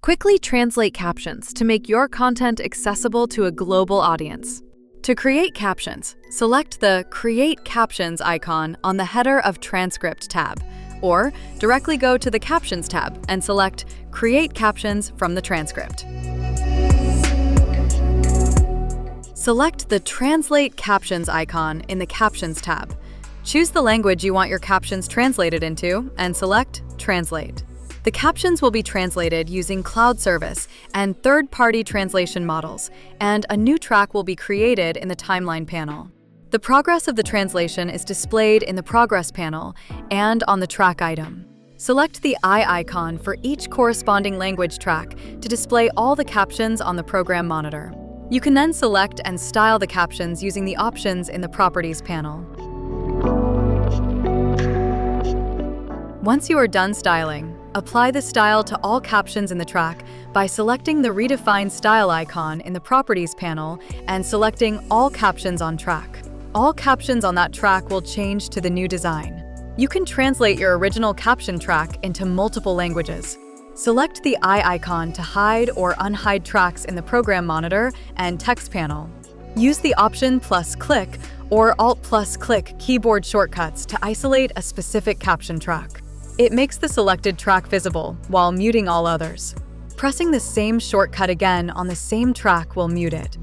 Quickly translate captions to make your content accessible to a global audience. To create captions, select the Create Captions icon on the header of Transcript tab, or directly go to the Captions tab and select Create Captions from the transcript. Select the Translate Captions icon in the Captions tab. Choose the language you want your captions translated into and select Translate. The captions will be translated using cloud service and third-party translation models, and a new track will be created in the timeline panel. The progress of the translation is displayed in the Progress panel and on the track item. Select the eye icon for each corresponding language track to display all the captions on the program monitor. You can then select and style the captions using the options in the Properties panel. Once you are done styling, apply the style to all captions in the track by selecting the Redefine Style icon in the Properties panel and selecting All Captions on Track. All captions on that track will change to the new design. You can translate your original caption track into multiple languages. Select the eye icon to hide or unhide tracks in the Program Monitor and Text panel. Use the Option+click or Alt+click keyboard shortcuts to isolate a specific caption track. It makes the selected track visible while muting all others. Pressing the same shortcut again on the same track will mute it.